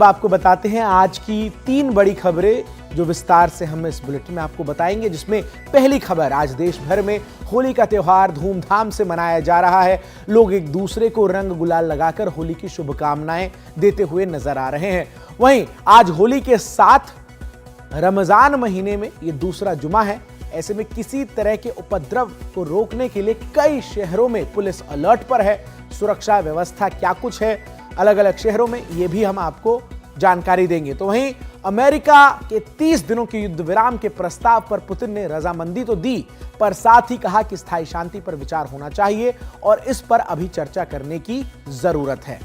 आपको बताते हैं आज की 3 बड़ी खबरें जो विस्तार से हम इस बुलेटिन में आपको बताएंगे, जिसमें पहली खबर, आज देश भर में होली का त्योहार धूमधाम से मनाया जा रहा है। लोग एक दूसरे को रंग गुलाल लगाकर होली की शुभकामनाएं देते हुए नजर आ रहे हैं। वहीं आज होली के साथ रमजान महीने में ये दूसरा जुमा है। ऐसे में किसी तरह के उपद्रव को रोकने के लिए कई शहरों में पुलिस अलर्ट पर है। सुरक्षा व्यवस्था क्या कुछ है अलग अलग शहरों में, ये भी हम आपको जानकारी देंगे। तो वहीं अमेरिका के 30 दिनों के युद्ध विराम के प्रस्ताव पर पुतिन ने रजामंदी तो दी, पर साथ ही कहा कि स्थायी शांति पर विचार होना चाहिए और इस पर अभी चर्चा करने की जरूरत है।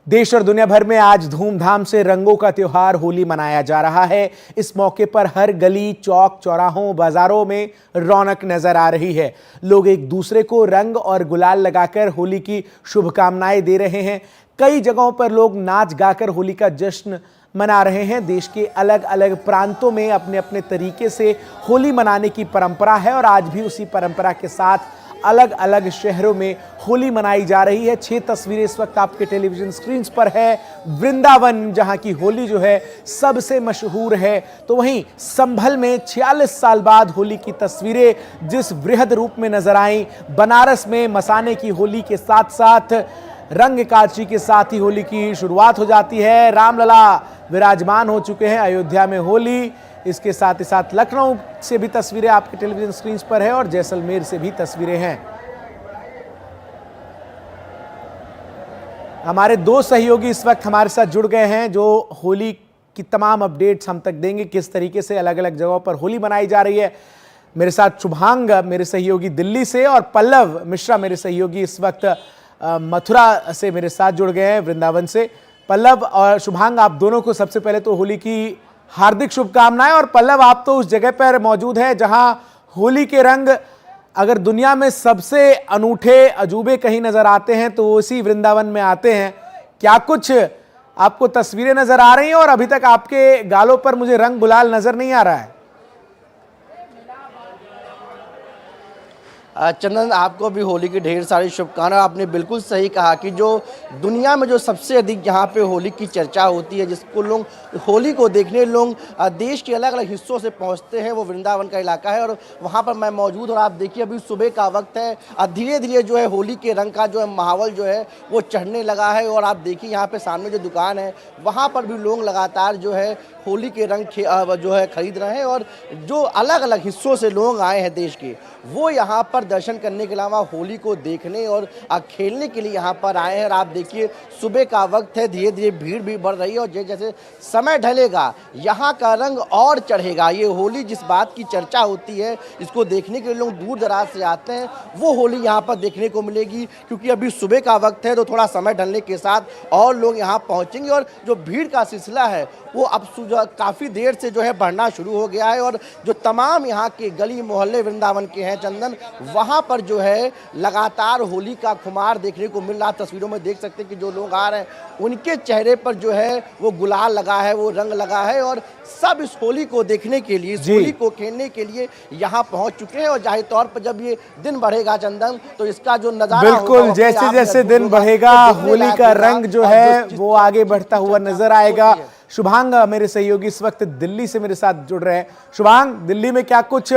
देश और दुनिया भर में आज धूमधाम से रंगों का त्योहार होली मनाया जा रहा है। इस मौके पर हर गली, चौक, चौराहों, बाजारों में रौनक नजर आ रही है। लोग एक दूसरे को रंग और गुलाल लगाकर होली की शुभकामनाएं दे रहे हैं। कई जगहों पर लोग नाच गाकर होली का जश्न मना रहे हैं। देश के अलग अलग प्रांतों में अपने अपने तरीके से होली मनाने की परंपरा है और आज भी उसी परंपरा के साथ अलग अलग शहरों में होली मनाई जा रही है। 6 तस्वीरें इस वक्त आपके टेलीविजन स्क्रीन पर है। वृंदावन, जहां की होली जो है सबसे मशहूर है, तो वहीं संभल में 46 साल बाद होली की तस्वीरें जिस वृहद रूप में नजर आई। बनारस में मसाने की होली के साथ साथ रंग काची के साथ ही होली की शुरुआत हो जाती है। रामलला विराजमान हो चुके हैं अयोध्या में होली। इसके साथ ही साथ लखनऊ से भी तस्वीरें आपके टेलीविजन स्क्रीन पर है और जैसलमेर से भी तस्वीरें हैं। हमारे 2 सहयोगी इस वक्त हमारे साथ जुड़ गए हैं जो होली की तमाम अपडेट्स हम तक देंगे, किस तरीके से अलग अलग जगहों पर होली मनाई जा रही है। मेरे साथ शुभांग मेरे सहयोगी दिल्ली से और पल्लव मिश्रा मेरे सहयोगी इस वक्त मथुरा से मेरे साथ जुड़ गए हैं, वृंदावन से। पल्लव और शुभांग, आप दोनों को सबसे पहले तो होली की हार्दिक शुभकामनाएं। और पल्लव, आप तो उस जगह पर मौजूद हैं जहां होली के रंग अगर दुनिया में सबसे अनूठे अजूबे कहीं नजर आते हैं तो उसी वृंदावन में आते हैं। क्या कुछ आपको तस्वीरें नजर आ रही हैं और अभी तक आपके गालों पर मुझे रंग गुलाल नजर नहीं आ रहा है? चंदन, आपको भी होली की ढेर सारी शुभकामनाएं। आपने बिल्कुल सही कहा कि जो दुनिया में जो सबसे अधिक यहाँ पे होली की चर्चा होती है, जिसको लोग होली को देखने लोग देश के अलग अलग हिस्सों से पहुँचते हैं, वो वृंदावन का इलाका है और वहाँ पर मैं मौजूद। और आप देखिए अभी सुबह का वक्त है, धीरे धीरे जो है होली के रंग का जो है माहौल जो है वो चढ़ने लगा है। और आप देखिए यहाँ पर सामने जो दुकान है वहाँ पर भी लोग लगातार जो है होली के रंग जो है खरीद रहे हैं। और जो अलग अलग हिस्सों से लोग आए हैं देश के, वो यहाँ पर दर्शन करने के अलावा होली को देखने और खेलने के लिए यहाँ पर आए हैं। और आप देखिए सुबह का वक्त है, धीरे धीरे भीड़ भी बढ़ रही है और जैसे समय ढलेगा यहाँ का रंग और चढ़ेगा। ये होली जिस बात की चर्चा होती है, इसको देखने के लिए लोग दूर दराज से आते हैं, वो होली यहाँ पर देखने को मिलेगी। क्योंकि अभी सुबह का वक्त है तो थोड़ा समय ढलने के साथ और लोग यहाँ पहुँचेंगे और जो भीड़ का सिलसिला है वो अब काफ़ी देर से जो है बढ़ना शुरू हो गया है। और जो तमाम यहाँ के गली मोहल्ले वृंदावन के हैं चंदन, वहाँ पर जो है लगातार होली का खुमार देखने को मिल रहा। तस्वीरों में देख सकते हैं कि जो लोग आ रहे हैं उनके चेहरे पर जो है वो गुलाल लगा है, वो रंग लगा है और सब इस होली को देखने के लिए, इस होली को खेलने के लिए यहाँ पहुँच चुके हैं। और जाहिर तौर पर जब ये दिन बढ़ेगा चंदन, तो इसका जो नजारा बिल्कुल जैसे जैसे दिन बढ़ेगा होली का रंग जो है वो आगे बढ़ता हुआ नजर आएगा। शुभांग मेरे सहयोगी इस वक्त दिल्ली से मेरे साथ जुड़ रहे हैं। शुभांग, दिल्ली में क्या कुछ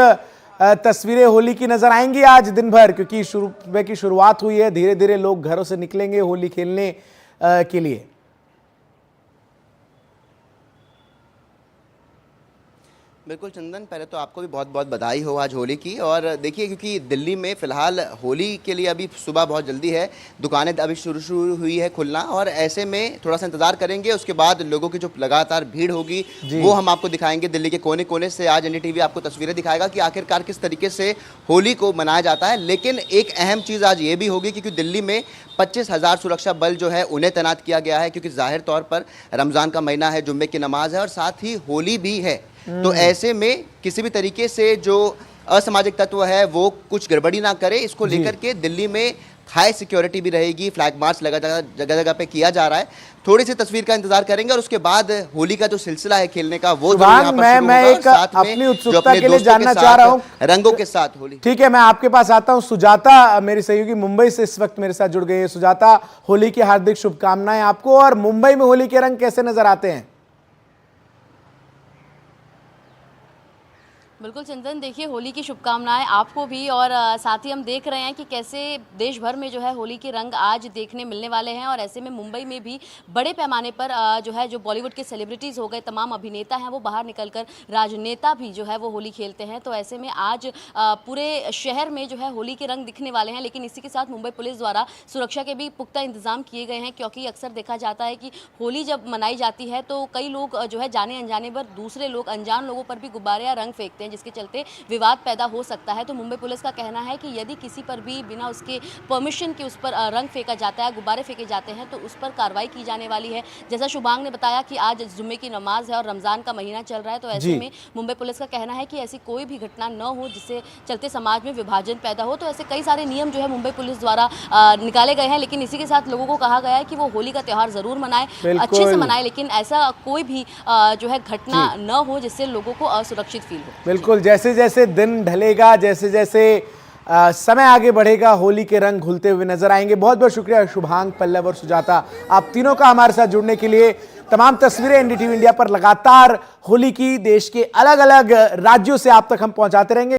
तस्वीरें होली की नजर आएंगी आज दिन भर? क्योंकि सुबह की शुरुआत हुई है, धीरे धीरे लोग घरों से निकलेंगे होली खेलने के लिए। बिल्कुल चंदन, पहले तो आपको भी बहुत बहुत बधाई हो आज होली की। और देखिए क्योंकि दिल्ली में फ़िलहाल होली के लिए अभी सुबह बहुत जल्दी है, दुकानें अभी शुरू हुई है खुलना और ऐसे में थोड़ा सा इंतज़ार करेंगे। उसके बाद लोगों की जो लगातार भीड़ होगी वो हम आपको दिखाएंगे। दिल्ली के कोने कोने से आज NDTV आपको तस्वीरें दिखाएगा कि आखिरकार किस तरीके से होली को मनाया जाता है। लेकिन एक अहम चीज़ आज ये भी होगी क्योंकि दिल्ली में 25,000 सुरक्षा बल जो है उन्हें तैनात किया गया है, क्योंकि जाहिर तौर पर रमज़ान का महीना है, जुम्मे की नमाज है और साथ ही होली भी है। तो ऐसे में किसी भी तरीके से जो असामाजिक तत्व है वो कुछ गड़बड़ी ना करे, इसको लेकर के दिल्ली में हाई सिक्योरिटी भी रहेगी, फ्लैग मार्च जगह जगह पे किया जा रहा है। थोड़ी सी तस्वीर का इंतजार करेंगे और उसके बाद होली का जो सिलसिला है खेलने का वो शुभांग, यहाँ पर शुरू मैं होगा। एक साथ में अपनी जो उत्सुकता अपने के लिए दोस्तों जानना के चाह रहा साथ, हूं। रंगों के साथ होली। ठीक है, मैं आपके पास आता हूं। सुजाता मेरी सहयोगी मुंबई से इस वक्त मेरे साथ जुड़ गई है। सुजाता, होली की हार्दिक शुभकामनाएं आपको। और मुंबई में होली के रंग कैसे नजर आते हैं? बिल्कुल चंदन, देखिए होली की शुभकामनाएं आपको भी। और साथ ही हम देख रहे हैं कि कैसे देश भर में जो है होली के रंग आज देखने मिलने वाले हैं। और ऐसे में मुंबई में भी बड़े पैमाने पर जो है जो बॉलीवुड के सेलिब्रिटीज़ हो गए, तमाम अभिनेता हैं, वो बाहर निकलकर राजनेता भी जो है वो होली खेलते हैं। तो ऐसे में आज पूरे शहर में जो है होली के रंग दिखने वाले हैं। लेकिन इसी के साथ मुंबई पुलिस द्वारा सुरक्षा के भी पुख्ता इंतजाम किए गए हैं, क्योंकि अक्सर देखा जाता है कि होली जब मनाई जाती है तो कई लोग जो है जाने अनजाने पर दूसरे लोग, अनजान लोगों पर भी गुब्बारे या रंग फेंकते हैं, जिसके चलते विवाद पैदा हो सकता है। तो मुंबई पुलिस का कहना है कि यदि किसी पर भी बिना उसके परमिशन के उस पर रंग फेंका जाता है, गुब्बारे फेंके जाते हैं, तो उस पर कार्रवाई की जाने वाली है। जैसा शुभांग ने बताया कि आज जुम्मे की नमाज है और रमजान का महीना चल रहा है, तो ऐसे में मुंबई पुलिस का कहना है कि ऐसी कोई भी घटना न हो जिससे चलते समाज में विभाजन पैदा हो। तो ऐसे कई सारे नियम जो है मुंबई पुलिस द्वारा निकाले गए हैं। लेकिन इसी के साथ लोगों को कहा गया है कि वो होली का त्यौहार जरूर मनाएं, अच्छे से मनाएं, लेकिन ऐसा कोई भी जो है घटना न हो जिससे लोगों को असुरक्षित फील हो। बिल्कुल, जैसे जैसे दिन ढलेगा, जैसे जैसे समय आगे बढ़ेगा, होली के रंग घुलते हुए नजर आएंगे। बहुत बहुत शुक्रिया शुभांग, पल्लव और सुजाता, आप तीनों का हमारे साथ जुड़ने के लिए। तमाम तस्वीरें एनडीटीवी इंडिया पर लगातार होली की देश के अलग अलग राज्यों से आप तक हम पहुंचाते रहेंगे।